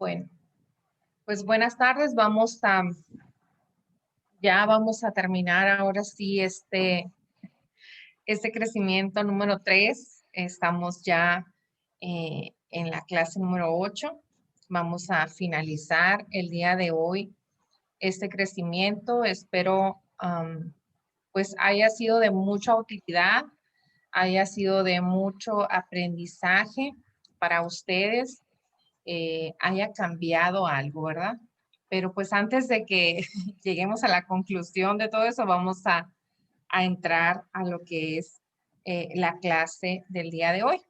Bueno, pues buenas tardes. Ya vamos a terminar ahora sí este crecimiento número 3. Estamos ya en la clase número 8. Vamos a finalizar el día de hoy este crecimiento. Espero pues haya sido de mucha utilidad, haya sido de mucho aprendizaje para ustedes. Haya cambiado algo, ¿verdad? Pero pues antes de que lleguemos a la conclusión de todo eso, vamos a entrar a lo que es la clase del día de hoy.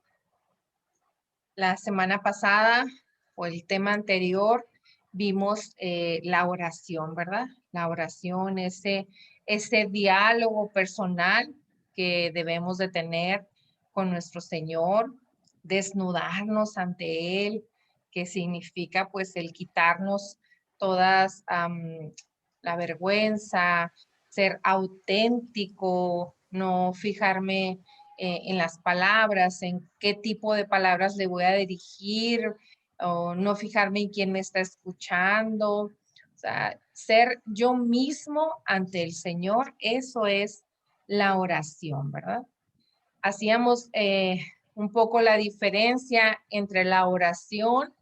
La semana pasada o el tema anterior vimos la oración, ¿verdad? La oración, ese diálogo personal que debemos de tener con nuestro Señor, desnudarnos ante Él, que significa pues el quitarnos todas la vergüenza, ser auténtico, no fijarme en las palabras, en qué tipo de palabras le voy a dirigir, o no fijarme en quién me está escuchando. O sea, ser yo mismo ante el Señor, eso es la oración, ¿verdad? Hacíamos un poco la diferencia entre la oración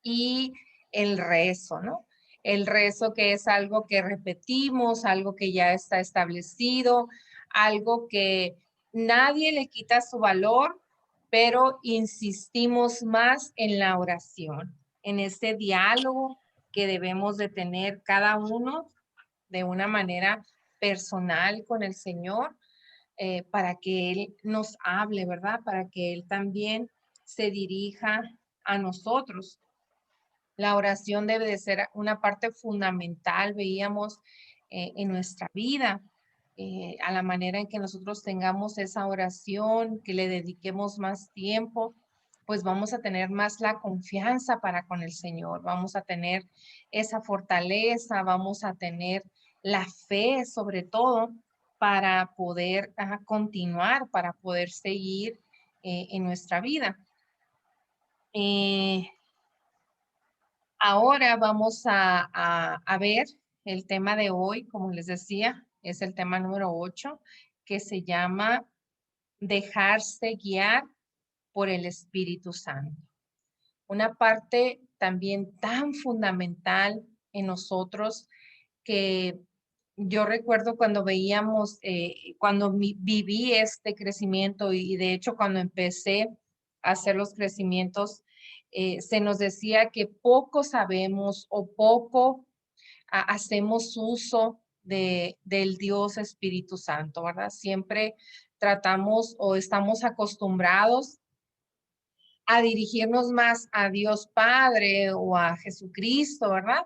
y el rezo, ¿no? El rezo que es algo que repetimos, algo que ya está establecido, algo que nadie le quita su valor, pero insistimos más en la oración, en ese diálogo que debemos de tener cada uno de una manera personal con el Señor, para que Él nos hable, ¿verdad? Para que Él también se dirija a nosotros. La oración debe de ser una parte fundamental, veíamos, en nuestra vida, a la manera en que nosotros tengamos esa oración, que le dediquemos más tiempo, pues vamos a tener más la confianza para con el Señor, vamos a tener esa fortaleza, vamos a tener la fe sobre todo para poder continuar, para poder seguir en nuestra vida. Ahora vamos a ver el tema de hoy, como les decía, es el tema número 8, que se llama dejarse guiar por el Espíritu Santo. Una parte también tan fundamental en nosotros que yo recuerdo cuando veíamos, cuando viví este crecimiento y de hecho cuando empecé a hacer los crecimientos, se nos decía que poco sabemos o poco hacemos uso del Dios Espíritu Santo, ¿verdad? Siempre tratamos o estamos acostumbrados a dirigirnos más a Dios Padre o a Jesucristo, ¿verdad?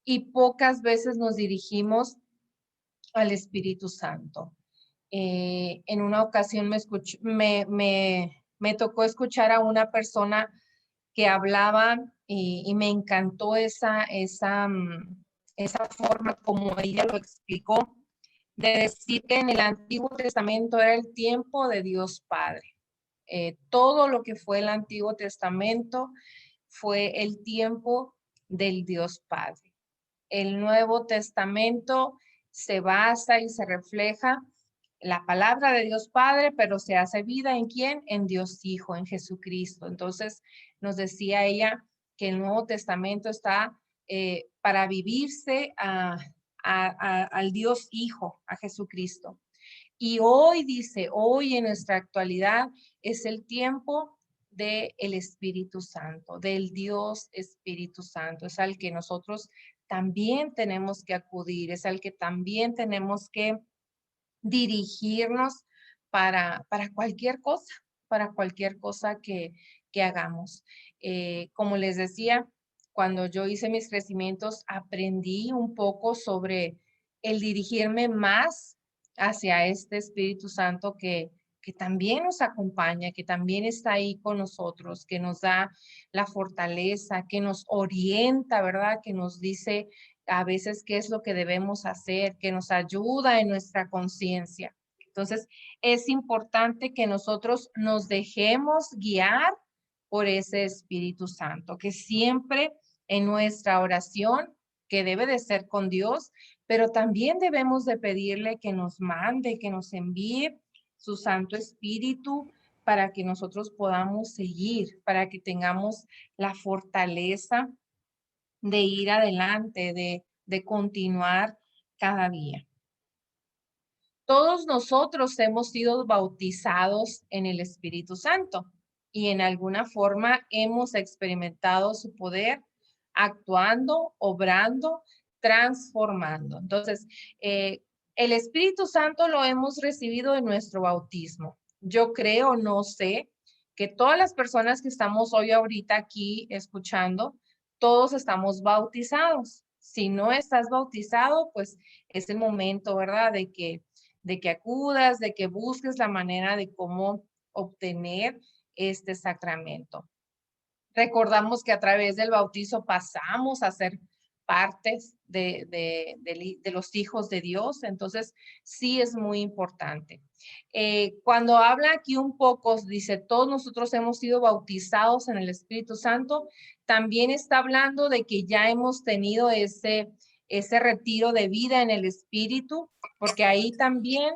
Y pocas veces nos dirigimos al Espíritu Santo. En una ocasión me tocó escuchar a una persona que hablaba y me encantó esa forma como ella lo explicó, de decir que en el Antiguo Testamento era el tiempo de Dios Padre. Todo lo que fue el Antiguo Testamento fue el tiempo del Dios Padre. El Nuevo Testamento se basa y se refleja la palabra de Dios Padre, pero se hace vida ¿en quién? En Dios Hijo, en Jesucristo. Entonces, nos decía ella que el Nuevo Testamento está para vivirse al Dios Hijo, a Jesucristo. Y hoy dice, hoy en nuestra actualidad es el tiempo del Espíritu Santo, del Dios Espíritu Santo. Es al que nosotros también tenemos que acudir, es al que también tenemos que dirigirnos para cualquier cosa que hagamos. Como les decía, cuando yo hice mis crecimientos, aprendí un poco sobre el dirigirme más hacia este Espíritu Santo que también nos acompaña, que también está ahí con nosotros, que nos da la fortaleza, que nos orienta, ¿verdad? Que nos dice a veces qué es lo que debemos hacer, que nos ayuda en nuestra conciencia. Entonces, es importante que nosotros nos dejemos guiar por ese Espíritu Santo, que siempre en nuestra oración, que debe de ser con Dios, pero también debemos de pedirle que nos mande, que nos envíe su Santo Espíritu para que nosotros podamos seguir, para que tengamos la fortaleza de ir adelante, de continuar cada día. Todos nosotros hemos sido bautizados en el Espíritu Santo y en alguna forma hemos experimentado su poder actuando, obrando, transformando. Entonces, el Espíritu Santo lo hemos recibido en nuestro bautismo. Yo creo, no sé, que todas las personas que estamos hoy ahorita aquí escuchando, todos estamos bautizados. Si no estás bautizado, pues es el momento, ¿verdad? De que acudas, de que busques la manera de cómo obtener este sacramento. Recordamos que a través del bautizo pasamos a ser partes de los hijos de Dios, entonces sí es muy importante. Cuando habla aquí un poco, dice, todos nosotros hemos sido bautizados en el Espíritu Santo, también está hablando de que ya hemos tenido ese retiro de vida en el Espíritu, porque ahí también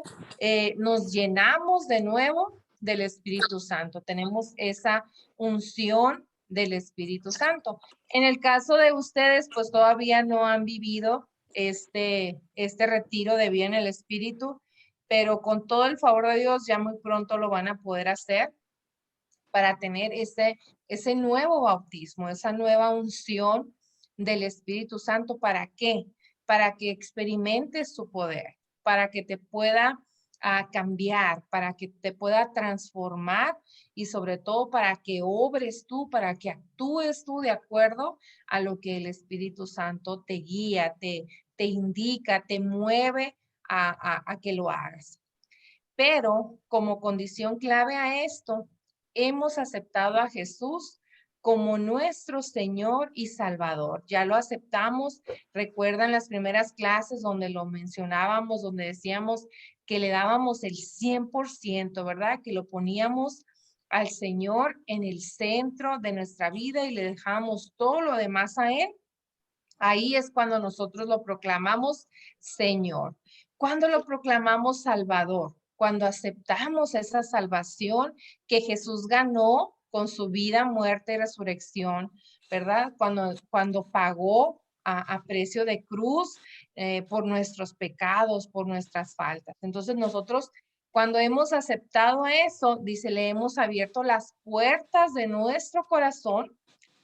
nos llenamos de nuevo del Espíritu Santo, tenemos esa unción del Espíritu Santo. En el caso de ustedes, pues todavía no han vivido este retiro de vida en el Espíritu, pero con todo el favor de Dios ya muy pronto lo van a poder hacer para tener ese nuevo bautismo, esa nueva unción del Espíritu Santo. ¿Para qué? Para que experimentes su poder, para que te pueda cambiar, para que te pueda transformar y sobre todo para que obres tú, para que actúes tú de acuerdo a lo que el Espíritu Santo te guía, te indica, te mueve a que lo hagas. Pero como condición clave a esto, hemos aceptado a Jesús como nuestro Señor y Salvador. Ya lo aceptamos. Recuerdan las primeras clases donde lo mencionábamos, donde decíamos que le dábamos el 100%, ¿verdad? Que lo poníamos al Señor en el centro de nuestra vida y le dejábamos todo lo demás a Él. Ahí es cuando nosotros lo proclamamos Señor. Cuando lo proclamamos Salvador, cuando aceptamos esa salvación que Jesús ganó con su vida, muerte y resurrección, ¿verdad? Cuando pagó a precio de cruz por nuestros pecados, por nuestras faltas. Entonces nosotros, cuando hemos aceptado eso, dice, le hemos abierto las puertas de nuestro corazón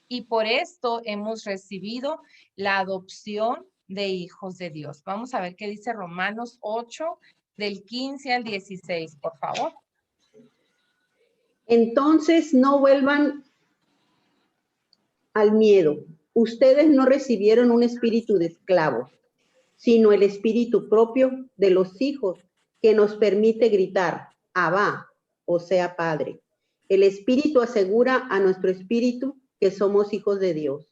y por esto hemos recibido la adopción de hijos de Dios. Vamos a ver qué dice Romanos 8, del 15 al 16, por favor. Entonces no vuelvan al miedo. Ustedes no recibieron un espíritu de esclavo, sino el espíritu propio de los hijos que nos permite gritar, Abba, o sea, Padre. El espíritu asegura a nuestro espíritu que somos hijos de Dios.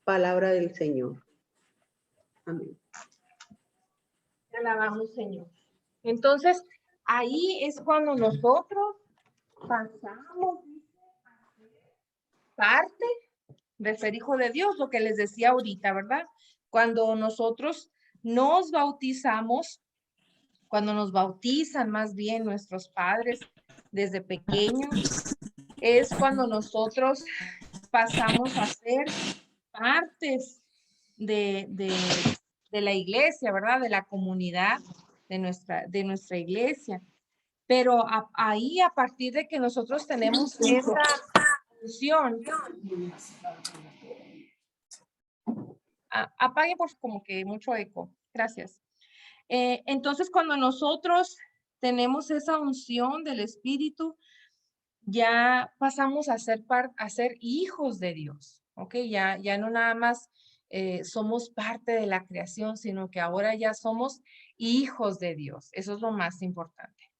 Palabra del Señor. Amén. Te alabamos, Señor. Entonces, ahí es cuando nosotros pasamos a ser parte de ser hijo de Dios, lo que les decía ahorita, ¿verdad? Cuando nosotros nos bautizamos, cuando nos bautizan más bien nuestros padres desde pequeños, es cuando nosotros pasamos a ser partes de la iglesia, ¿verdad? De la comunidad de nuestra iglesia. Pero ahí, a partir de que nosotros tenemos esa función, apague por como que mucho eco. Gracias. Entonces, cuando nosotros tenemos esa unción del Espíritu, ya pasamos a ser hijos de Dios, ¿ok? Ya no nada más somos parte de la creación, sino que ahora ya somos hijos de Dios. Eso es lo más importante.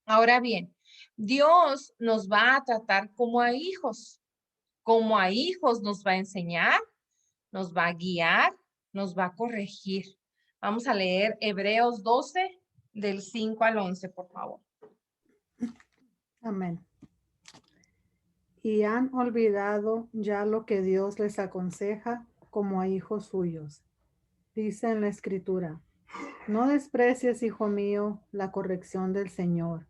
Ahora bien, Dios nos va a tratar como a hijos. Como a hijos nos va a enseñar, nos va a guiar, nos va a corregir. Vamos a leer Hebreos 12, del 5 al 11, por favor. Amén. y han olvidado ya lo que Dios les aconseja como a hijos suyos. Dice en la Escritura: no desprecies, hijo mío, la corrección del Señor,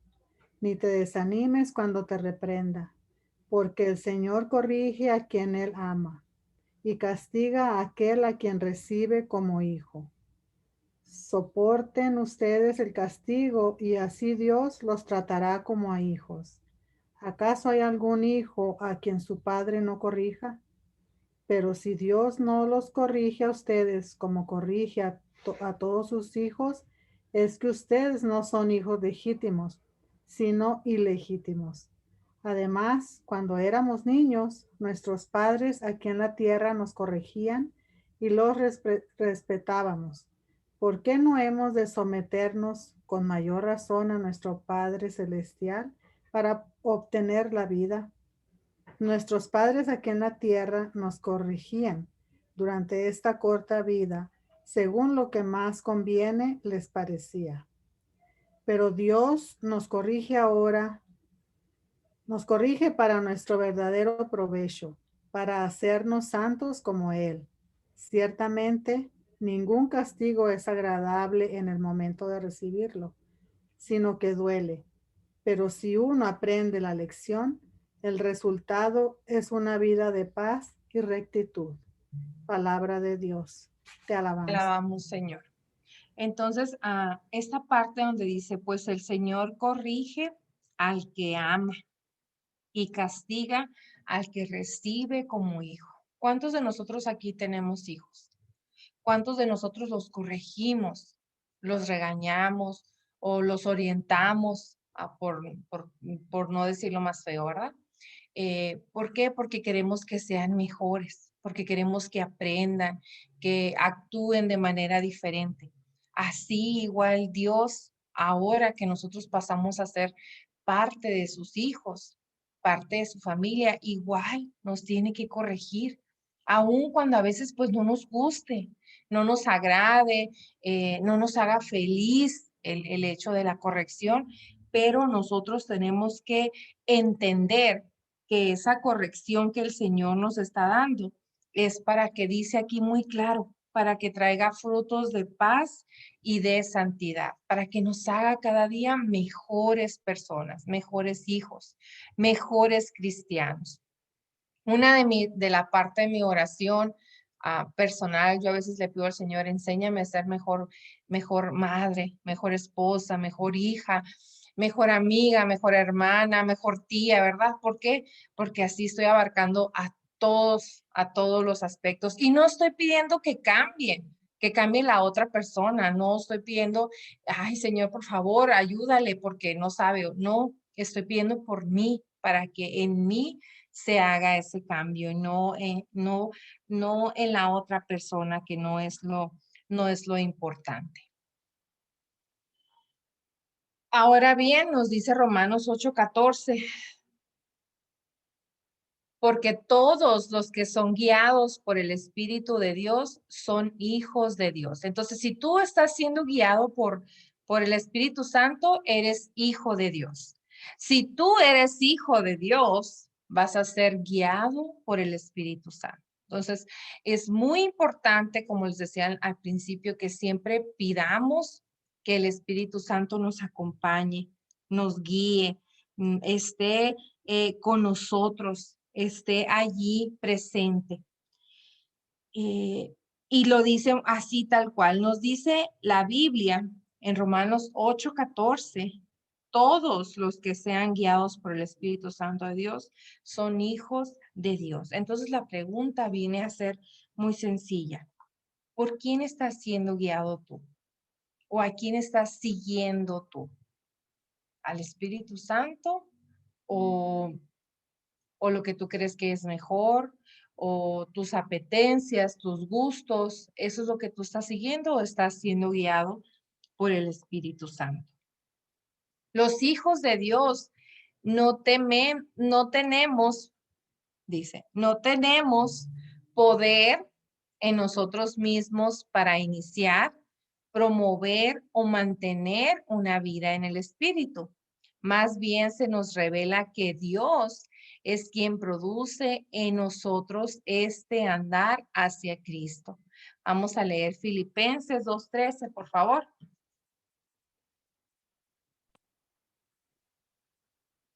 ni te desanimes cuando te reprenda, porque el Señor corrige a quien Él ama y castiga a aquel a quien recibe como hijo. Soporten ustedes el castigo y así Dios los tratará como a hijos. ¿Acaso hay algún hijo a quien su padre no corrija? Pero si Dios no los corrige a ustedes como corrige a todos sus hijos, es que ustedes no son hijos legítimos, sino ilegítimos. Además, cuando éramos niños, nuestros padres aquí en la tierra nos corregían y los respetábamos. ¿Por qué no hemos de someternos con mayor razón a nuestro Padre Celestial para obtener la vida? Nuestros padres aquí en la tierra nos corrigían durante esta corta vida según lo que más conviene les parecía. Pero Dios nos corrige ahora, nos corrige para nuestro verdadero provecho, para hacernos santos como Él. Ciertamente, ningún castigo es agradable en el momento de recibirlo, sino que duele. Pero si uno aprende la lección, el resultado es una vida de paz y rectitud. Palabra de Dios. Te alabamos. Alabamos, Señor. Entonces, esta parte donde dice, pues el Señor corrige al que ama y castiga al que recibe como hijo. ¿Cuántos de nosotros aquí tenemos hijos? ¿Cuántos de nosotros los corregimos, los regañamos o los orientamos por no decirlo más feo, ¿verdad? ¿Por qué? Porque queremos que sean mejores, porque queremos que aprendan, que actúen de manera diferente. Así igual Dios, ahora que nosotros pasamos a ser parte de sus hijos, parte de su familia, igual nos tiene que corregir, aun cuando a veces pues no nos guste, no nos agrade, no nos haga feliz el hecho de la corrección, pero nosotros tenemos que entender que esa corrección que el Señor nos está dando es para que dice aquí muy claro, para que traiga frutos de paz y de santidad, para que nos haga cada día mejores personas, mejores hijos, mejores cristianos. Una de la parte de mi oración personal, yo a veces le pido al Señor, enséñame a ser mejor madre, mejor esposa, mejor hija, mejor amiga, mejor hermana, mejor tía, ¿verdad? ¿Por qué? Porque así estoy abarcando a todos los aspectos. Y no estoy pidiendo que cambie la otra persona. No estoy pidiendo, ay, Señor, por favor, ayúdale porque no sabe. No, estoy pidiendo por mí, para que en mí se haga ese cambio, no en la otra persona, que no es lo importante. Ahora bien, nos dice Romanos 8:14, porque todos los que son guiados por el Espíritu de Dios son hijos de Dios. Entonces, si tú estás siendo guiado por el Espíritu Santo, eres hijo de Dios. Si tú eres hijo de Dios, vas a ser guiado por el Espíritu Santo. Entonces, es muy importante, como les decía al principio, que siempre pidamos que el Espíritu Santo nos acompañe, nos guíe, esté con nosotros, esté allí presente. Y lo dice así tal cual. Nos dice la Biblia en Romanos 8:14, todos los que sean guiados por el Espíritu Santo de Dios son hijos de Dios. Entonces la pregunta viene a ser muy sencilla. ¿Por quién estás siendo guiado tú? ¿O a quién estás siguiendo tú? ¿Al Espíritu Santo o lo que tú crees que es mejor, o tus apetencias, tus gustos? ¿Eso es lo que tú estás siguiendo o estás siendo guiado por el Espíritu Santo? Los hijos de Dios no tenemos, dice, no tenemos poder en nosotros mismos para iniciar, promover o mantener una vida en el Espíritu. Más bien se nos revela que Dios es quien produce en nosotros este andar hacia Cristo. Vamos a leer Filipenses 2:13, por favor.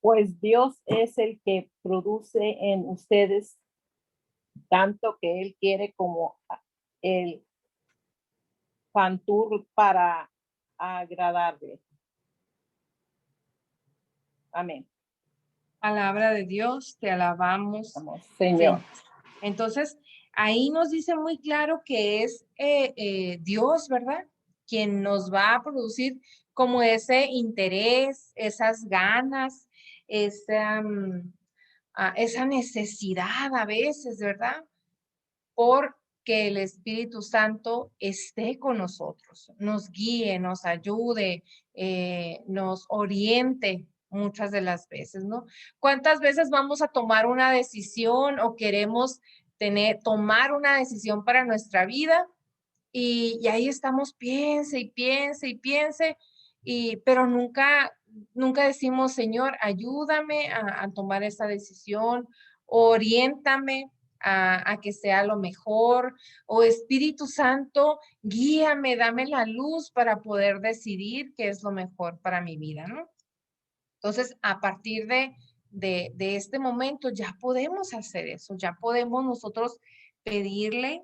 Pues Dios es el que produce en ustedes tanto que Él quiere como el fantur para agradarle. Amén. Palabra de Dios, te alabamos, Vamos, Señor. Entonces, ahí nos dice muy claro que es Dios, ¿verdad? Quien nos va a producir como ese interés, esas ganas, esa necesidad a veces, ¿verdad? Porque el Espíritu Santo esté con nosotros, nos guíe, nos ayude, nos oriente muchas de las veces, ¿no? ¿Cuántas veces vamos a tomar una decisión o queremos tomar una decisión para nuestra vida? Y ahí estamos, piense y piense y piense, pero nunca decimos, Señor, ayúdame a tomar esa decisión, oriéntame a que sea lo mejor, o Espíritu Santo, guíame, dame la luz para poder decidir qué es lo mejor para mi vida, ¿no? Entonces, a partir de este momento ya podemos hacer eso, ya podemos nosotros pedirle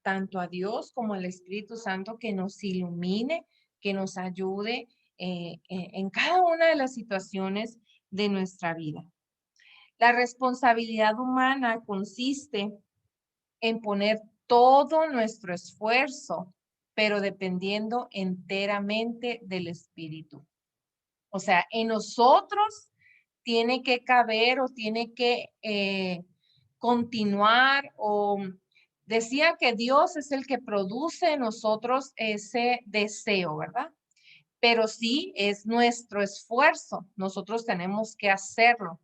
tanto a Dios como al Espíritu Santo que nos ilumine, que nos ayude en cada una de las situaciones de nuestra vida. La responsabilidad humana consiste en poner todo nuestro esfuerzo, pero dependiendo enteramente del Espíritu. O sea, en nosotros tiene que caber o tiene que continuar, o decía que Dios es el que produce en nosotros ese deseo, ¿verdad? Pero sí es nuestro esfuerzo, nosotros tenemos que hacerlo,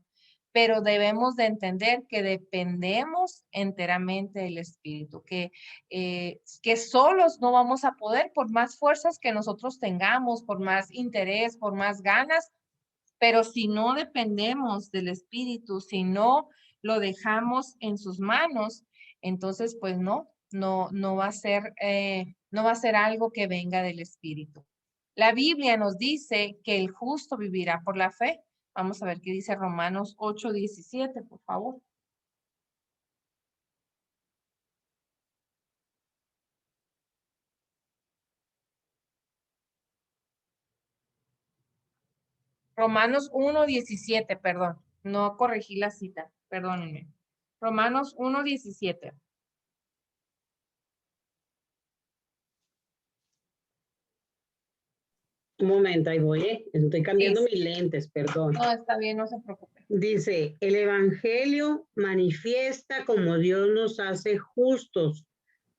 pero debemos de entender que dependemos enteramente del Espíritu, que solos no vamos a poder, por más fuerzas que nosotros tengamos, por más interés, por más ganas, pero si no dependemos del Espíritu, si no lo dejamos en sus manos, entonces pues no va a ser, no va a ser algo que venga del Espíritu. La Biblia nos dice que el justo vivirá por la fe. Vamos a ver qué dice Romanos 8:17, por favor. Romanos 1:17, perdón. No corregí la cita, perdónenme. Romanos 1:17. Un momento, ahí voy, estoy cambiando Sí. mis lentes, perdón. No, está bien, no se preocupe. Dice, el Evangelio manifiesta como Dios nos hace justos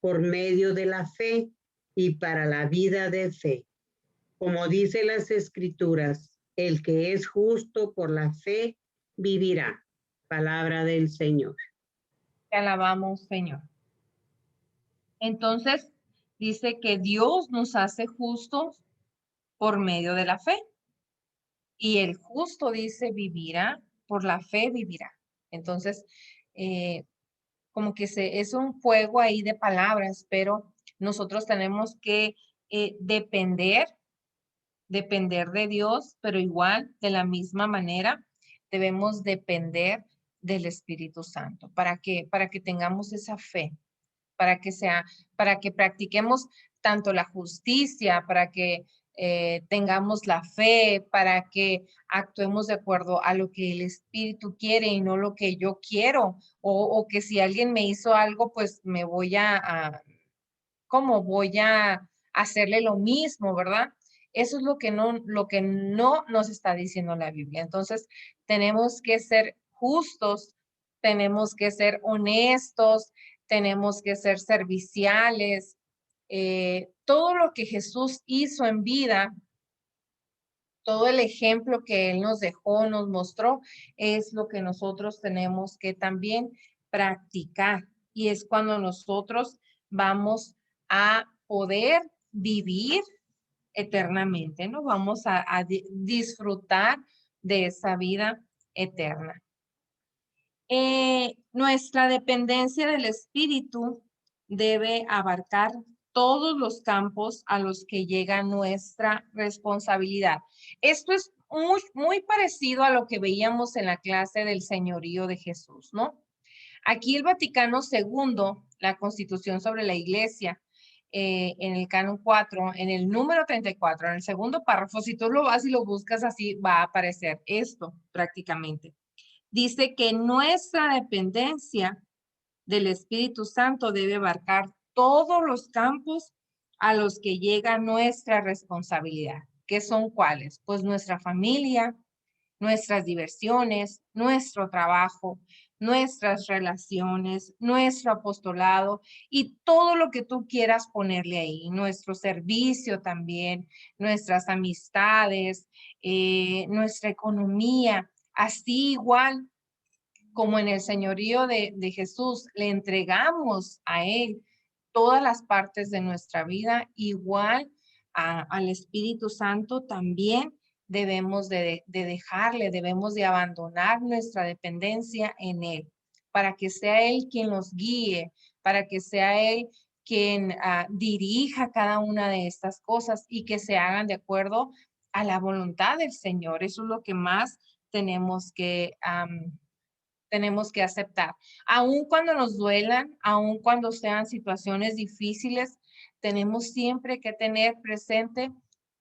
por medio de la fe y para la vida de fe. Como dice las Escrituras, el que es justo por la fe vivirá. Palabra del Señor. Te alabamos, Señor. Entonces, dice que Dios nos hace justos por medio de la fe. Y el justo, dice, vivirá, por la fe vivirá. Entonces, como que es un juego ahí de palabras, pero nosotros tenemos que depender de Dios, pero igual, de la misma manera, debemos depender del Espíritu Santo. ¿Para qué? Para que tengamos esa fe, para que practiquemos tanto la justicia, para que tengamos la fe, para que actuemos de acuerdo a lo que el Espíritu quiere y no lo que yo quiero, o que si alguien me hizo algo, pues me voy ¿cómo voy a hacerle lo mismo, verdad? Eso es lo que no nos está diciendo la Biblia. Entonces, tenemos que ser justos, tenemos que ser honestos, tenemos que ser serviciales. Todo lo que Jesús hizo en vida, todo el ejemplo que Él nos dejó, nos mostró, es lo que nosotros tenemos que también practicar. Y es cuando nosotros vamos a poder vivir eternamente, ¿no? Vamos a disfrutar de esa vida eterna. Nuestra dependencia del Espíritu debe abarcar todos los campos a los que llega nuestra responsabilidad. Esto es muy parecido a lo que veíamos en la clase del señorío de Jesús, ¿no? Aquí el Vaticano II, la Constitución sobre la Iglesia, en el canon 4, en el número 34, en el segundo párrafo, si tú lo vas y lo buscas así, va a aparecer esto prácticamente. Dice que nuestra dependencia del Espíritu Santo debe abarcar todos los campos a los que llega nuestra responsabilidad. ¿Qué son cuáles? Pues nuestra familia, nuestras diversiones, nuestro trabajo, nuestras relaciones, nuestro apostolado y todo lo que tú quieras ponerle ahí, nuestro servicio también, nuestras amistades, nuestra economía, así igual como en el señorío de Jesús, le entregamos a Él todas las partes de nuestra vida, igual al Espíritu Santo también debemos de dejarle, debemos de abandonar nuestra dependencia en Él, para que sea Él quien nos guíe, para que sea Él quien dirija cada una de estas cosas y que se hagan de acuerdo a la voluntad del Señor. Eso es lo que más tenemos que aceptar. Aun cuando nos duelan, aun cuando sean situaciones difíciles, tenemos siempre que tener presente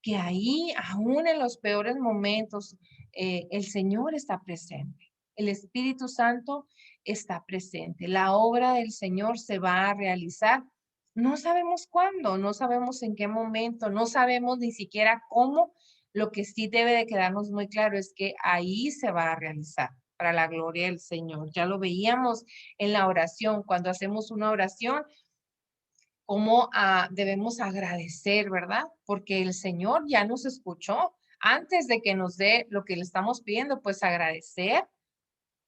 que ahí, aún en los peores momentos, el Señor está presente. El Espíritu Santo está presente. La obra del Señor se va a realizar. No sabemos cuándo, no sabemos en qué momento, no sabemos ni siquiera cómo. Lo que sí debe de quedarnos muy claro es que ahí se va a realizar para la gloria del Señor. Ya lo veíamos en la oración, cuando hacemos una oración, cómo debemos agradecer, ¿verdad? Porque el Señor ya nos escuchó. Antes de que nos dé lo que le estamos pidiendo, pues agradecer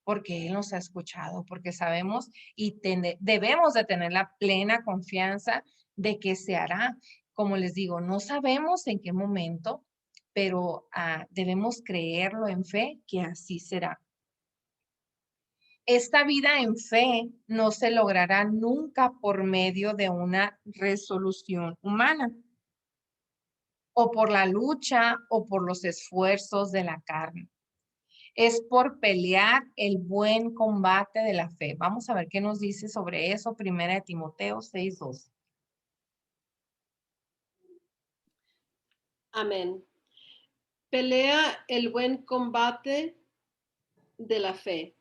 porque Él nos ha escuchado, porque sabemos y debemos de tener la plena confianza de que se hará. Como les digo, no sabemos en qué momento, pero debemos creerlo en fe que así será. Esta vida en fe no se logrará nunca por medio de una resolución humana o por la lucha o por los esfuerzos de la carne. Es por pelear el buen combate de la fe. Vamos a ver qué nos dice sobre eso, Primera de Timoteo 6:12. Amén. Pelea el buen combate de la fe.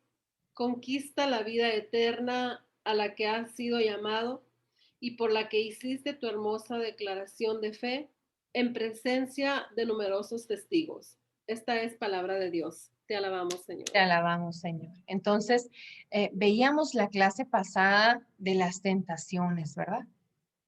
Conquista la vida eterna a la que has sido llamado y por la que hiciste tu hermosa declaración de fe en presencia de numerosos testigos. Esta es palabra de Dios. Te alabamos, Señor. Te alabamos, Señor. Entonces, veíamos la clase pasada de las tentaciones, ¿verdad?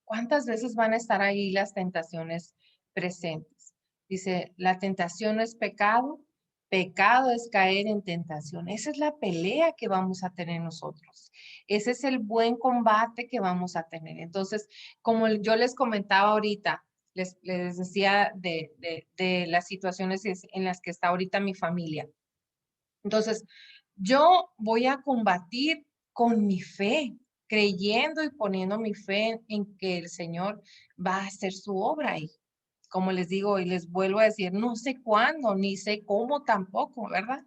¿Cuántas veces van a estar ahí las tentaciones presentes? Dice, la tentación no es pecado, pecado es caer en tentación. Esa es la pelea que vamos a tener nosotros. Ese es el buen combate que vamos a tener. Entonces, como yo les comentaba ahorita, les decía de las situaciones en las que está ahorita mi familia. Entonces, yo voy a combatir con mi fe, creyendo y poniendo mi fe en que el Señor va a hacer su obra ahí. Como les digo y les vuelvo a decir, no sé cuándo, ni sé cómo tampoco, ¿verdad?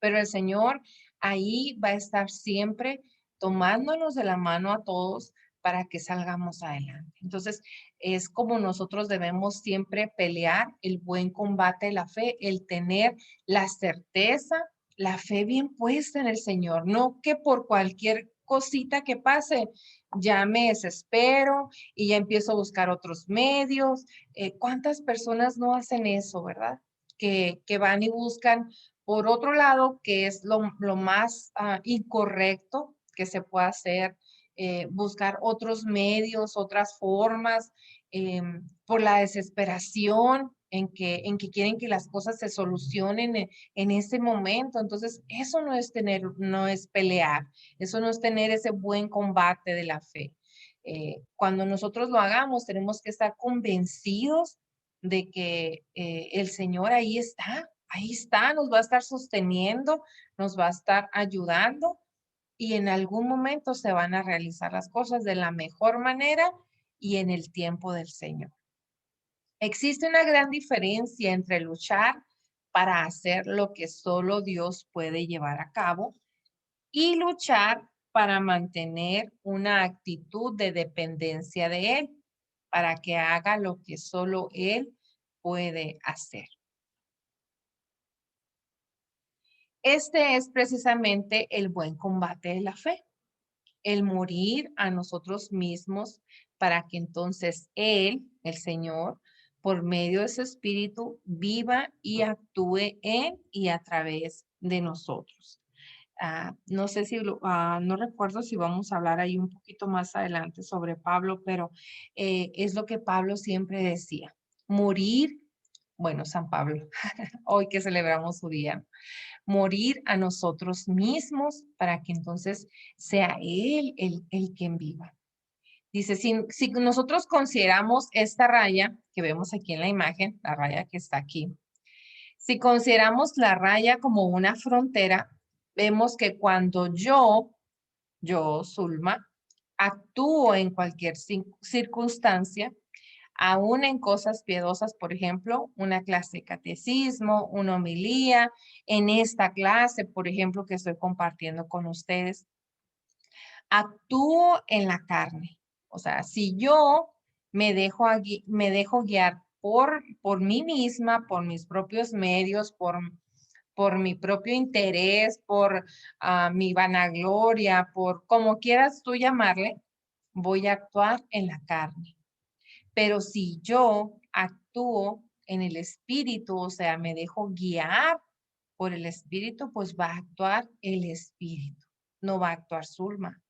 Pero el Señor ahí va a estar siempre tomándonos de la mano a todos para que salgamos adelante. Entonces, es como nosotros debemos siempre pelear el buen combate de la fe, el tener la certeza, la fe bien puesta en el Señor, no que por cualquier cosita que pase, ya me desespero y ya empiezo a buscar otros medios. ¿Cuántas personas no hacen eso, verdad? Que van y buscan por otro lado, que es lo más incorrecto que se puede hacer, buscar otros medios, otras formas, por la desesperación en que quieren que las cosas se solucionen en ese momento. Entonces, eso no es pelear, eso no es tener ese buen combate de la fe. Cuando nosotros lo hagamos, tenemos que estar convencidos de que el Señor ahí ahí está, nos va a estar sosteniendo, nos va a estar ayudando y en algún momento se van a realizar las cosas de la mejor manera y en el tiempo del Señor. Existe una gran diferencia entre luchar para hacer lo que solo Dios puede llevar a cabo y luchar para mantener una actitud de dependencia de Él, para que haga lo que solo Él puede hacer. Este es precisamente el buen combate de la fe, el morir a nosotros mismos para que entonces Él, el Señor, por medio de su Espíritu, viva y actúe en y a través de nosotros. No sé si, no recuerdo si vamos a hablar ahí un poquito más adelante sobre Pablo, pero es lo que Pablo siempre decía, morir, bueno, San Pablo, hoy que celebramos su día, morir a nosotros mismos para que entonces sea Él el quien viva. Dice, si nosotros consideramos esta raya que vemos aquí en la imagen, la raya que está aquí, si consideramos la raya como una frontera, vemos que cuando yo, Zulma, actúo en cualquier circunstancia, aún en cosas piadosas, por ejemplo, una clase de catecismo, una homilía, en esta clase, por ejemplo, que estoy compartiendo con ustedes, actúo en la carne. O sea, si yo me dejo guiar por mí misma, por mis propios medios, por mi propio interés, por mi vanagloria, por como quieras tú llamarle, voy a actuar en la carne. Pero si yo actúo en el espíritu, o sea, me dejo guiar por el espíritu, pues va a actuar el espíritu, no va a actuar Zulma.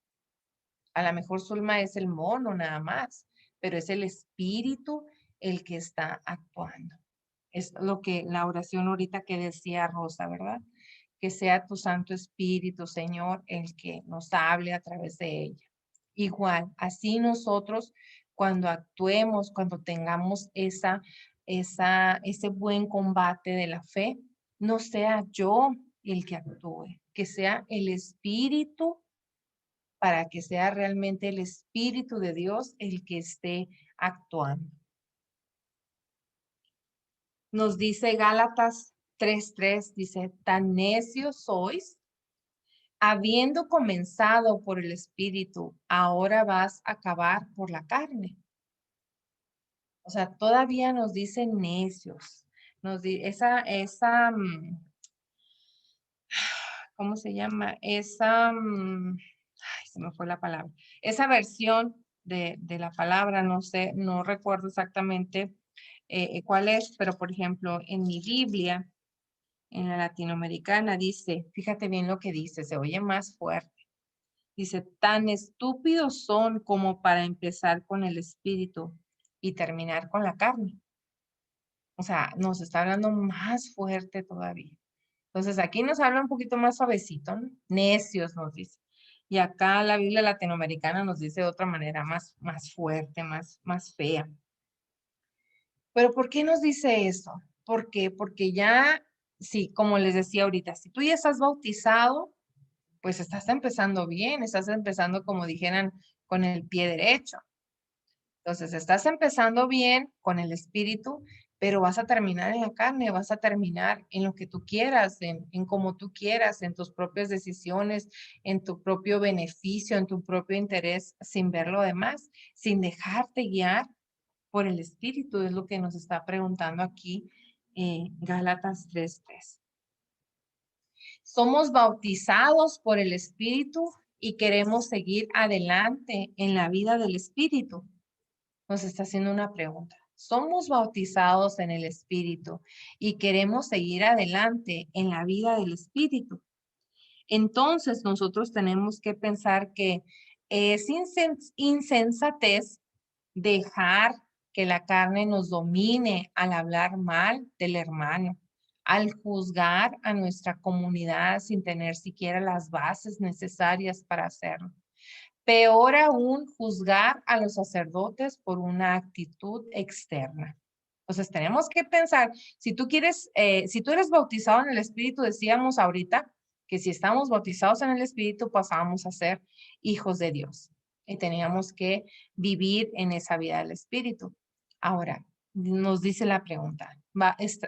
A lo mejor Zulma es el mono nada más, pero es el espíritu el que está actuando. Es lo que la oración ahorita que decía Rosa, ¿verdad? Que sea tu Santo Espíritu, Señor, el que nos hable a través de ella. Igual, así nosotros cuando actuemos, cuando tengamos ese buen combate de la fe, no sea yo el que actúe, que sea el Espíritu, para que sea realmente el Espíritu de Dios el que esté actuando. Nos dice Gálatas 3:3, dice, tan necios sois, habiendo comenzado por el Espíritu, ahora vas a acabar por la carne. O sea, todavía nos dicen necios. ¿Cómo se llama? Ay, se me fue la palabra. Esa versión de la palabra, no sé, no recuerdo exactamente cuál es, pero por ejemplo, en mi Biblia, en la latinoamericana, dice, fíjate bien lo que dice, se oye más fuerte. Dice, tan estúpidos son como para empezar con el espíritu y terminar con la carne. O sea, nos está hablando más fuerte todavía. Entonces, aquí nos habla un poquito más suavecito, ¿no? Necios nos dice. Y acá la Biblia latinoamericana nos dice de otra manera, más fuerte, más fea. Pero ¿por qué nos dice eso? ¿Por qué? Porque ya, sí, como les decía ahorita, si tú ya estás bautizado, pues estás empezando bien, estás empezando, como dijeran, con el pie derecho. Entonces, estás empezando bien con el espíritu, pero vas a terminar en la carne, vas a terminar en lo que tú quieras, en como tú quieras, en tus propias decisiones, en tu propio beneficio, en tu propio interés, sin ver lo demás, sin dejarte guiar por el espíritu, es lo que nos está preguntando aquí Gálatas 3:3. Somos bautizados por el espíritu y queremos seguir adelante en la vida del espíritu. Nos está haciendo una pregunta. Somos bautizados en el Espíritu y queremos seguir adelante en la vida del Espíritu. Entonces nosotros tenemos que pensar que es insensatez dejar que la carne nos domine al hablar mal del hermano, al juzgar a nuestra comunidad sin tener siquiera las bases necesarias para hacerlo. Peor aún, juzgar a los sacerdotes por una actitud externa. Entonces tenemos que pensar, si tú eres bautizado en el Espíritu, decíamos ahorita que si estamos bautizados en el Espíritu, pasábamos a ser hijos de Dios. Y teníamos que vivir en esa vida del Espíritu. Ahora, nos dice la pregunta,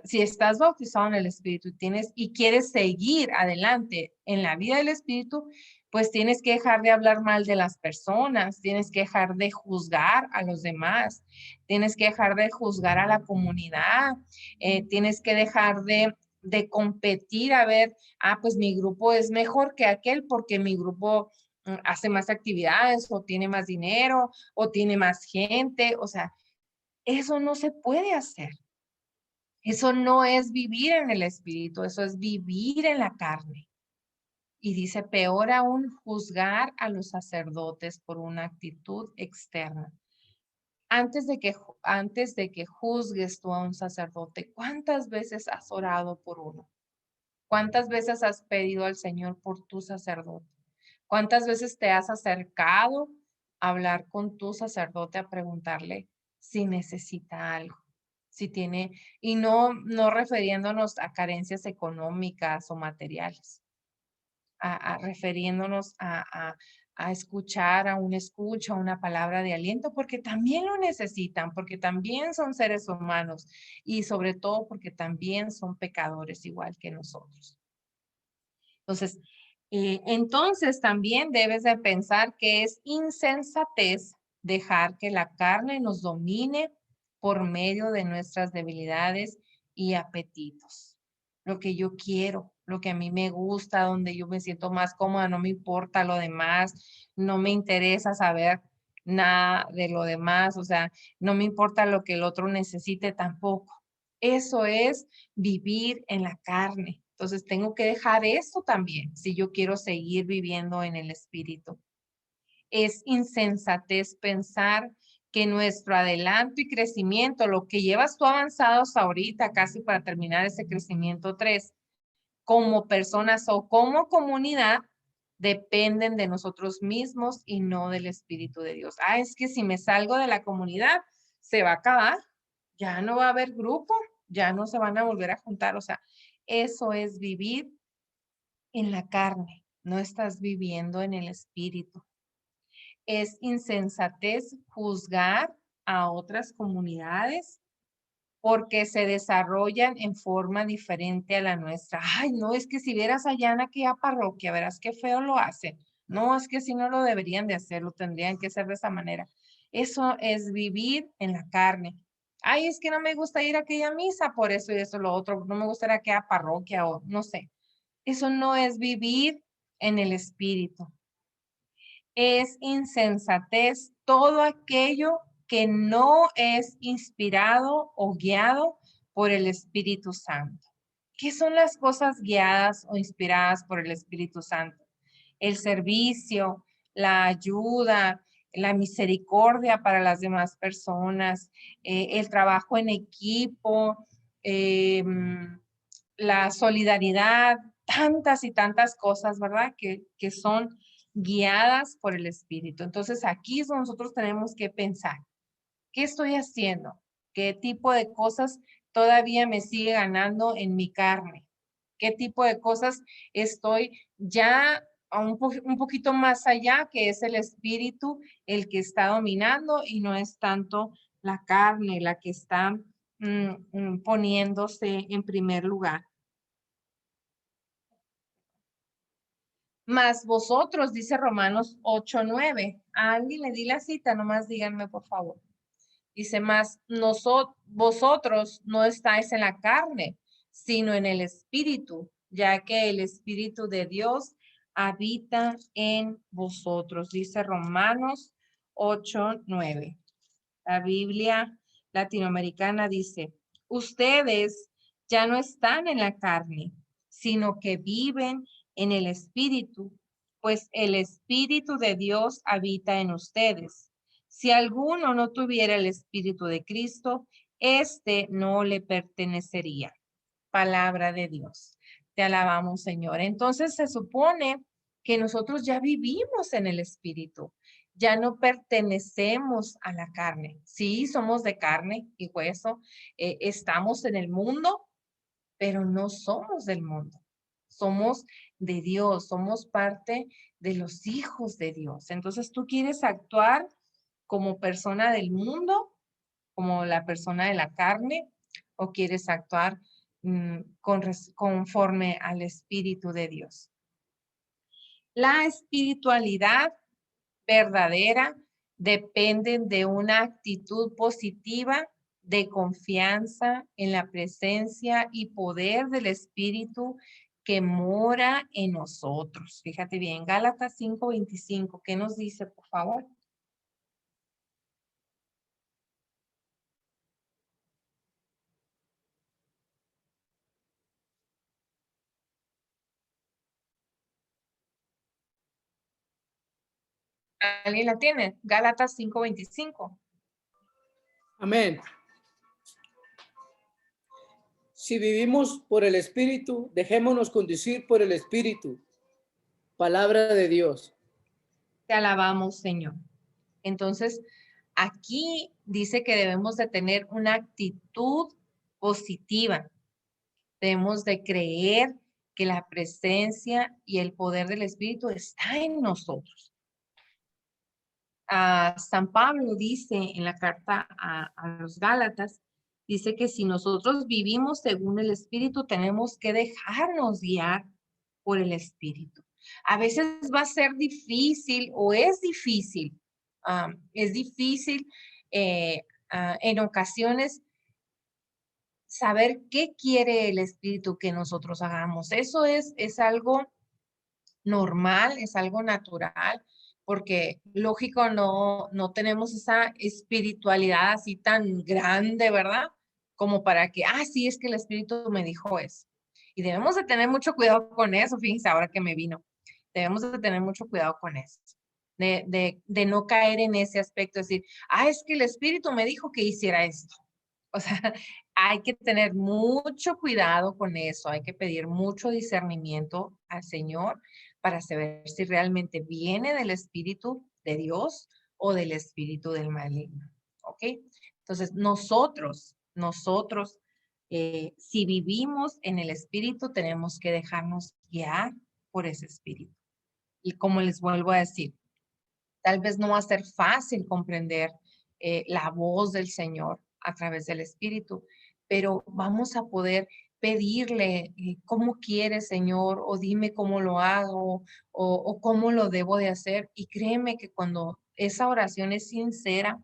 si estás bautizado en el Espíritu y quieres seguir adelante en la vida del Espíritu, pues tienes que dejar de hablar mal de las personas, tienes que dejar de juzgar a los demás, tienes que dejar de juzgar a la comunidad, tienes que dejar de competir a ver, pues mi grupo es mejor que aquel porque mi grupo hace más actividades o tiene más dinero o tiene más gente. O sea, eso no se puede hacer. Eso no es vivir en el Espíritu, eso es vivir en la carne. Y dice, peor aún, juzgar a los sacerdotes por una actitud externa. Antes de que juzgues tú a un sacerdote, ¿cuántas veces has orado por uno? ¿Cuántas veces has pedido al Señor por tu sacerdote? ¿Cuántas veces te has acercado a hablar con tu sacerdote a preguntarle si necesita algo? Si tiene, y no refiriéndonos a carencias económicas o materiales, refiriéndonos a escuchar, a una palabra de aliento, porque también lo necesitan, porque también son seres humanos y sobre todo porque también son pecadores igual que nosotros. Entonces también debes de pensar que es insensatez dejar que la carne nos domine por medio de nuestras debilidades y apetitos. Lo que yo quiero, lo que a mí me gusta, donde yo me siento más cómoda, no me importa lo demás, no me interesa saber nada de lo demás, o sea, no me importa lo que el otro necesite tampoco. Eso es vivir en la carne. Entonces tengo que dejar esto también si yo quiero seguir viviendo en el Espíritu. Es insensatez pensar que nuestro adelanto y crecimiento, lo que llevas tú avanzados ahorita, casi para terminar ese crecimiento 3, como personas o como comunidad, dependen de nosotros mismos y no del Espíritu de Dios. Es que si me salgo de la comunidad, se va a acabar, ya no va a haber grupo, ya no se van a volver a juntar. O sea, eso es vivir en la carne, no estás viviendo en el Espíritu. Es insensatez juzgar a otras comunidades porque se desarrollan en forma diferente a la nuestra. No, es que si vieras allá en aquella parroquia, verás qué feo lo hacen. No, es que si no lo deberían de hacer, lo tendrían que hacer de esa manera. Eso es vivir en la carne. Es que no me gusta ir a aquella misa, por eso y eso, lo otro, no me gusta ir a aquella parroquia o no sé. Eso no es vivir en el Espíritu. Es insensatez todo aquello que no es inspirado o guiado por el Espíritu Santo. ¿Qué son las cosas guiadas o inspiradas por el Espíritu Santo? El servicio, la ayuda, la misericordia para las demás personas, el trabajo en equipo, la solidaridad, tantas y tantas cosas, ¿verdad? Que son guiadas por el Espíritu. Entonces aquí es donde nosotros tenemos que pensar, ¿qué estoy haciendo? ¿Qué tipo de cosas todavía me sigue ganando en mi carne? ¿Qué tipo de cosas estoy ya un poquito más allá, que es el Espíritu el que está dominando y no es tanto la carne la que está poniéndose en primer lugar? Más vosotros, dice Romanos 8:9. A alguien le di la cita, nomás díganme por favor. Dice, más vosotros no estáis en la carne, sino en el Espíritu, ya que el Espíritu de Dios habita en vosotros. Dice Romanos 8:9. La Biblia latinoamericana dice, ustedes ya no están en la carne, sino que viven en el Espíritu, pues el Espíritu de Dios habita en ustedes. Si alguno no tuviera el Espíritu de Cristo, este no le pertenecería. Palabra de Dios. Te alabamos, Señor. Entonces se supone que nosotros ya vivimos en el Espíritu. Ya no pertenecemos a la carne. Sí, somos de carne y hueso, estamos en el mundo, pero no somos del mundo. Somos de Dios, somos parte de los hijos de Dios. Entonces, ¿tú quieres actuar como persona del mundo, como la persona de la carne, o quieres actuar conforme al Espíritu de Dios? La espiritualidad verdadera depende de una actitud positiva de confianza en la presencia y poder del Espíritu que mora en nosotros. Fíjate bien, Gálatas 5:25, ¿qué nos dice, por favor? ¿Alguien la tiene? Gálatas 5:25. Amén. Si vivimos por el Espíritu, dejémonos conducir por el Espíritu. Palabra de Dios. Te alabamos, Señor. Entonces, aquí dice que debemos de tener una actitud positiva. Debemos de creer que la presencia y el poder del Espíritu está en nosotros. San Pablo dice en la carta a los Gálatas, dice que si nosotros vivimos según el Espíritu, tenemos que dejarnos guiar por el Espíritu. A veces va a ser difícil o es difícil en ocasiones saber qué quiere el Espíritu que nosotros hagamos. Eso es algo normal, es algo natural, porque lógico no tenemos esa espiritualidad así tan grande, ¿verdad? Como para que, sí, es que el Espíritu me dijo eso. Y debemos de tener mucho cuidado con eso, fíjense, ahora que me vino. Debemos de tener mucho cuidado con eso. De no caer en ese aspecto, decir, es que el Espíritu me dijo que hiciera esto. O sea, hay que tener mucho cuidado con eso, hay que pedir mucho discernimiento al Señor para saber si realmente viene del Espíritu de Dios o del espíritu del maligno. ¿Ok? Entonces, nosotros, si vivimos en el Espíritu, tenemos que dejarnos guiar por ese Espíritu. Y como les vuelvo a decir, tal vez no va a ser fácil comprender la voz del Señor a través del Espíritu, pero vamos a poder pedirle cómo quiere, Señor, o dime cómo lo hago, o cómo lo debo de hacer. Y créeme que cuando esa oración es sincera,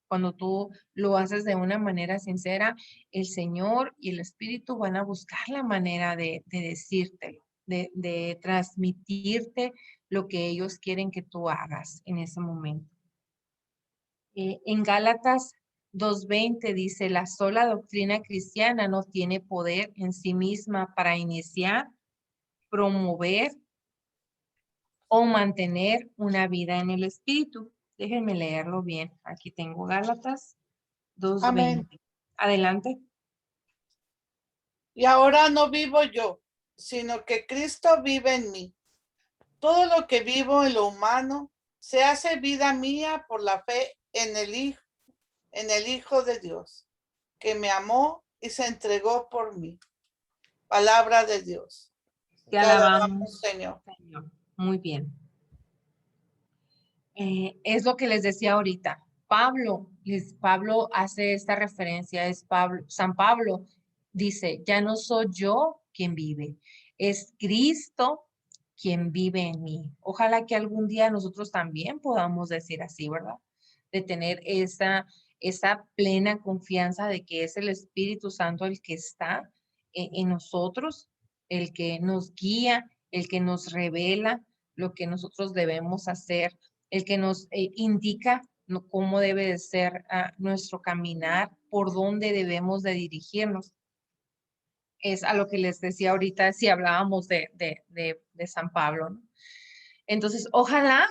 cuando tú lo haces de una manera sincera, el Señor y el Espíritu van a buscar la manera de decírtelo, de transmitirte lo que ellos quieren que tú hagas en ese momento. En Gálatas 2:20 dice, la sola doctrina cristiana no tiene poder en sí misma para iniciar, promover o mantener una vida en el Espíritu. Déjenme leerlo bien. Aquí tengo Gálatas 2:20. Amén. Adelante. Y ahora no vivo yo, sino que Cristo vive en mí. Todo lo que vivo en lo humano se hace vida mía por la fe en el Hijo de Dios, que me amó y se entregó por mí. Palabra de Dios. Te alabamos, Señor. Muy bien. Es lo que les decía ahorita. Pablo hace esta referencia, San Pablo dice, ya no soy yo quien vive, es Cristo quien vive en mí. Ojalá que algún día nosotros también podamos decir así, ¿verdad? De tener esa plena confianza de que es el Espíritu Santo el que está en nosotros, el que nos guía, el que nos revela lo que nosotros debemos hacer, el que nos indica cómo debe de ser nuestro caminar, por dónde debemos de dirigirnos. Es a lo que les decía ahorita si hablábamos de San Pablo, ¿no? Entonces, ojalá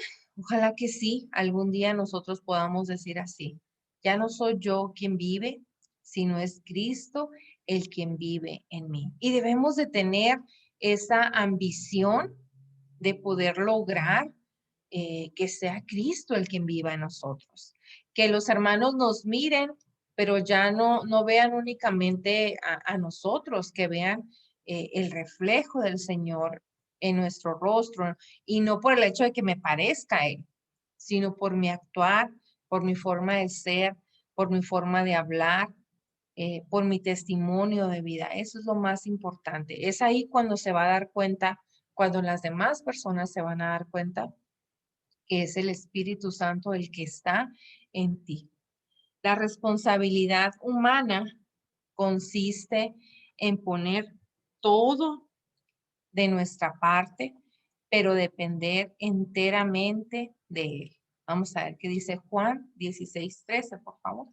que sí, algún día nosotros podamos decir así, ya no soy yo quien vive, sino es Cristo el quien vive en mí. Y debemos de tener esa ambición de poder lograr que sea Cristo el quien viva en nosotros. Que los hermanos nos miren, pero ya no vean únicamente a nosotros, que vean el reflejo del Señor en nuestro rostro, y no por el hecho de que me parezca a Él, sino por mi actuar, por mi forma de ser, por mi forma de hablar, por mi testimonio de vida. Eso es lo más importante. Es ahí cuando se va a dar cuenta, cuando las demás personas se van a dar cuenta que es el Espíritu Santo el que está en ti. La responsabilidad humana consiste en poner todo de nuestra parte, pero depender enteramente de Él. Vamos a ver qué dice Juan 16:13, por favor.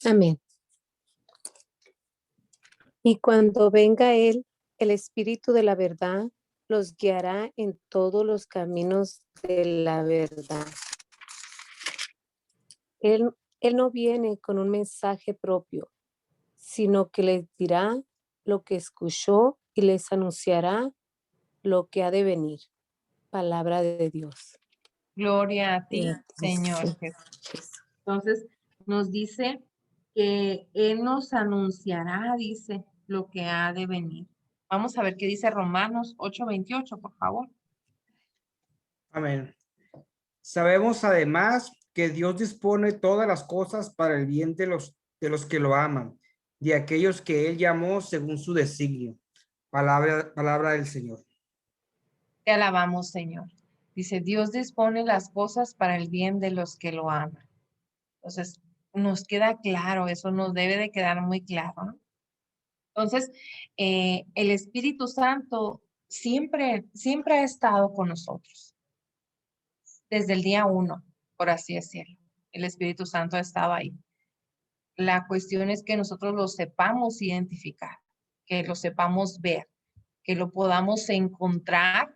Amén. Y cuando venga Él, el Espíritu de la verdad, los guiará en todos los caminos de la verdad. Él no viene con un mensaje propio, sino que les dirá lo que escuchó y les anunciará lo que ha de venir. Palabra de Dios. Gloria a ti, Señor Sí. Jesús. Entonces, nos dice que Él nos anunciará, dice, lo que ha de venir. Vamos a ver qué dice Romanos 8:28, por favor. Amén. Sabemos además que Dios dispone todas las cosas para el bien de los que lo aman, de aquellos que Él llamó según su designio. Palabra del Señor. Te alabamos, Señor. Dice, Dios dispone las cosas para el bien de los que lo aman. Entonces, nos queda claro, eso nos debe de quedar muy claro, ¿no? Entonces, el Espíritu Santo siempre ha estado con nosotros. Desde el día 1, por así decirlo. El Espíritu Santo ha estado ahí. La cuestión es que nosotros lo sepamos identificar, que lo sepamos ver, que lo podamos encontrar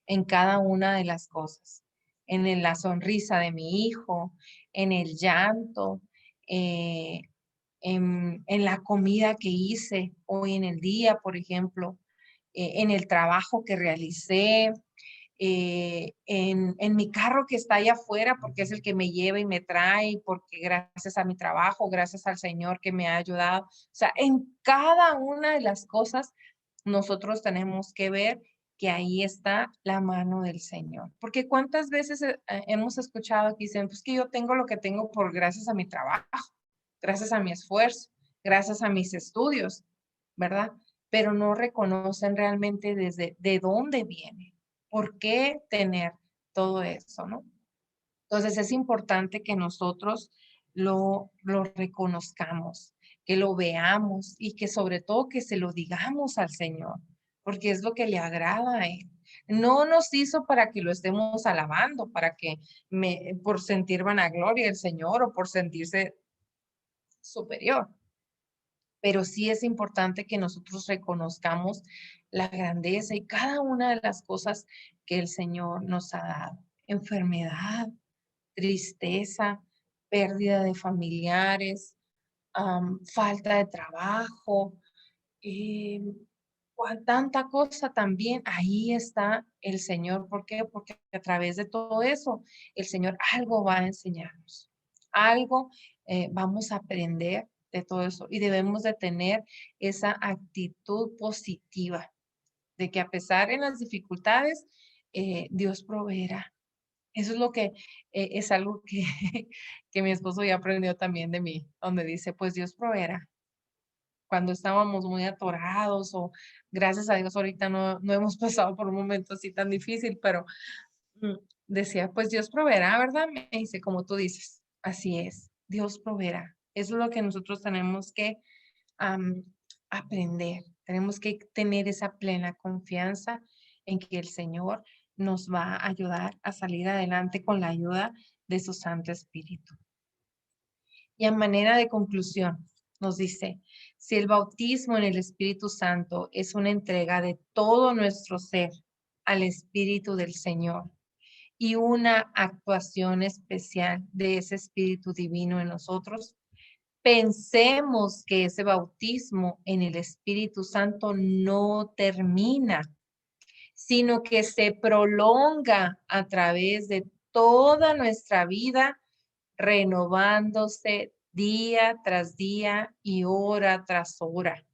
en cada una de las cosas, en la sonrisa de mi hijo, en el llanto, en la comida que hice hoy en el día, por ejemplo, en el trabajo que realicé, en mi carro que está allá afuera, porque es el que me lleva y me trae, porque gracias a mi trabajo, gracias al Señor que me ha ayudado. O sea, en cada una de las cosas nosotros tenemos que ver que ahí está la mano del Señor. Porque cuántas veces hemos escuchado que dicen, pues que yo tengo lo que tengo por gracias a mi trabajo, gracias a mi esfuerzo, gracias a mis estudios, ¿verdad? Pero no reconocen realmente desde de dónde viene. ¿Por qué tener todo eso, no? Entonces es importante que nosotros lo reconozcamos, que lo veamos y que sobre todo que se lo digamos al Señor, porque es lo que le agrada a Él. No nos hizo para que lo estemos alabando, para que por sentir vanagloria el Señor o por sentirse superior. Pero sí es importante que nosotros reconozcamos la grandeza y cada una de las cosas que el Señor nos ha dado. Enfermedad, tristeza, pérdida de familiares, falta de trabajo, tanta cosa también. Ahí está el Señor. ¿Por qué? Porque a través de todo eso, el Señor algo va a enseñarnos. Algo vamos a aprender de todo eso. Y debemos de tener esa actitud positiva de que a pesar de las dificultades, Dios proveerá. Eso es lo que es algo que, que mi esposo ya aprendió también de mí, donde dice, pues Dios proveerá. Cuando estábamos muy atorados o gracias a Dios ahorita no hemos pasado por un momento así tan difícil, pero mm, decía, pues Dios proveerá, ¿verdad? Me dice, como tú dices, así es, Dios proveerá. Eso es lo que nosotros tenemos que aprender. Tenemos que tener esa plena confianza en que el Señor nos va a ayudar a salir adelante con la ayuda de su Santo Espíritu. Y a manera de conclusión, nos dice, si el bautismo en el Espíritu Santo es una entrega de todo nuestro ser al Espíritu del Señor y una actuación especial de ese Espíritu Divino en nosotros, Pensemos que ese bautismo en el Espíritu Santo no termina, sino que se prolonga a través de toda nuestra vida, renovándose día tras día y hora tras hora.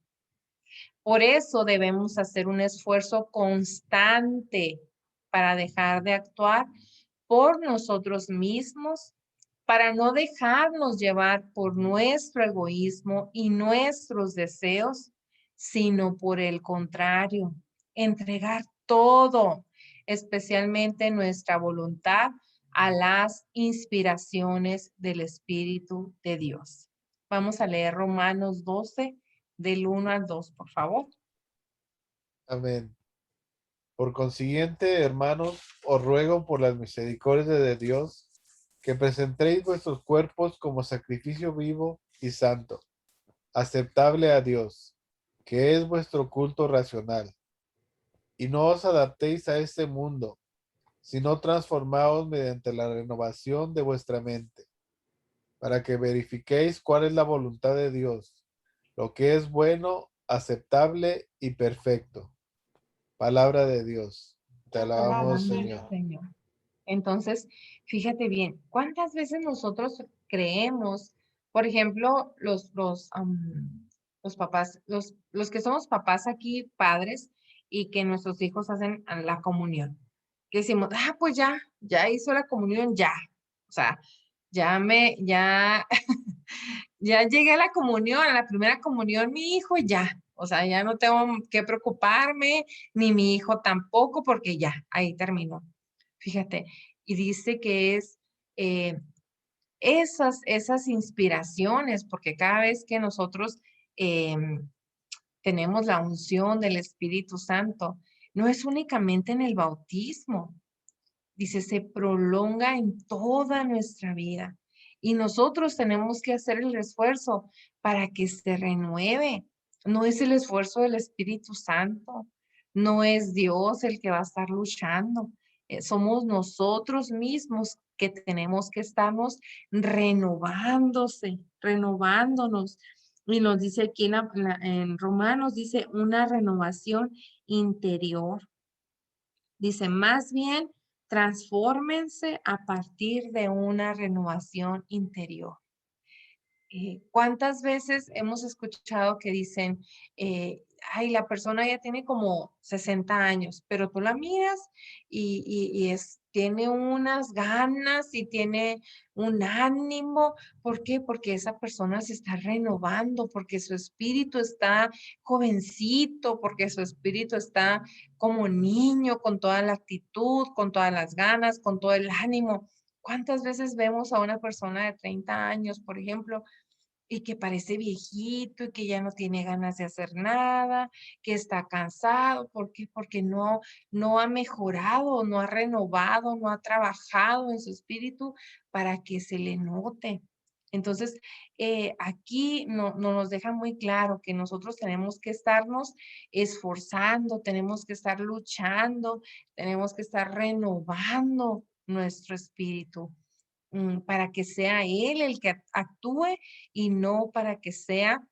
Por eso debemos hacer un esfuerzo constante para dejar de actuar por nosotros mismos, para no dejarnos llevar por nuestro egoísmo y nuestros deseos, sino por el contrario, entregar todo, especialmente nuestra voluntad, a las inspiraciones del Espíritu de Dios. Vamos a leer Romanos 12, del 1 al 2, por favor. Amén. Por consiguiente, hermanos, os ruego por las misericordias de Dios que presentéis vuestros cuerpos como sacrificio vivo y santo, aceptable a Dios, que es vuestro culto racional. Y no os adaptéis a este mundo, sino transformaos mediante la renovación de vuestra mente, para que verifiquéis cuál es la voluntad de Dios, lo que es bueno, aceptable y perfecto. Palabra de Dios. Te alabamos, Señor. Señor. Entonces, fíjate bien, ¿cuántas veces nosotros creemos, por ejemplo, los papás, los que somos papás aquí, padres, y que nuestros hijos hacen la comunión? Que decimos, pues ya hizo la comunión, ya. O sea, ya llegué a la comunión, a la primera comunión, mi hijo, ya. O sea, ya no tengo que preocuparme, ni mi hijo tampoco, porque ya, ahí terminó. Fíjate, y dice que es esas inspiraciones, porque cada vez que nosotros tenemos la unción del Espíritu Santo, no es únicamente en el bautismo, dice, se prolonga en toda nuestra vida. Y nosotros tenemos que hacer el esfuerzo para que se renueve. No es el esfuerzo del Espíritu Santo, no es Dios el que va a estar luchando. Somos nosotros mismos que tenemos que estarnos renovándonos. Y nos dice aquí en Romanos, dice una renovación interior. Dice, más bien, transfórmense a partir de una renovación interior. ¿Cuántas veces hemos escuchado que dicen, ay, la persona ya tiene como 60 años, pero tú la miras y tiene unas ganas y tiene un ánimo? ¿Por qué? Porque esa persona se está renovando, porque su espíritu está jovencito, porque su espíritu está como niño, con toda la actitud, con todas las ganas, con todo el ánimo. ¿Cuántas veces vemos a una persona de 30 años, por ejemplo, y que parece viejito y que ya no tiene ganas de hacer nada, que está cansado? ¿Por qué? Porque no ha mejorado, no ha renovado, no ha trabajado en su espíritu para que se le note. Entonces, aquí nos deja muy claro que nosotros tenemos que estarnos esforzando, tenemos que estar luchando, tenemos que estar renovando nuestro espíritu para que sea Él el que actúe y no para que sea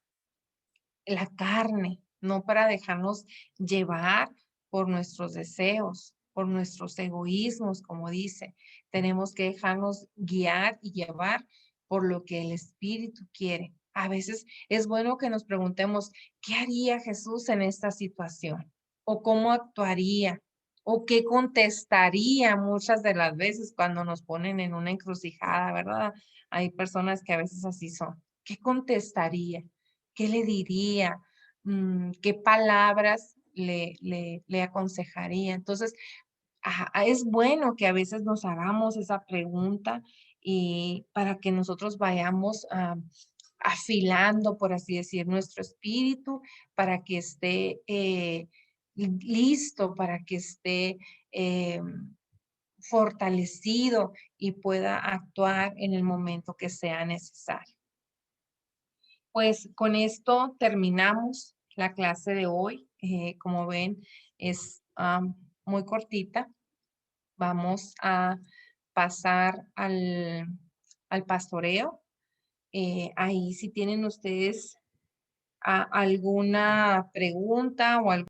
la carne, no para dejarnos llevar por nuestros deseos, por nuestros egoísmos, como dice. Tenemos que dejarnos guiar y llevar por lo que el Espíritu quiere. A veces es bueno que nos preguntemos, ¿qué haría Jesús en esta situación? ¿O cómo actuaría? ¿O qué contestaría muchas de las veces cuando nos ponen en una encrucijada, verdad? Hay personas que a veces así son. ¿Qué contestaría? ¿Qué le diría? ¿Qué palabras le aconsejaría? Entonces, es bueno que a veces nos hagamos esa pregunta y para que nosotros vayamos afilando, por así decir, nuestro espíritu para que esté listo, para que esté fortalecido y pueda actuar en el momento que sea necesario. Pues con esto terminamos la clase de hoy. Como ven, es muy cortita. Vamos a pasar al pastoreo. ahí si tienen ustedes alguna pregunta o algo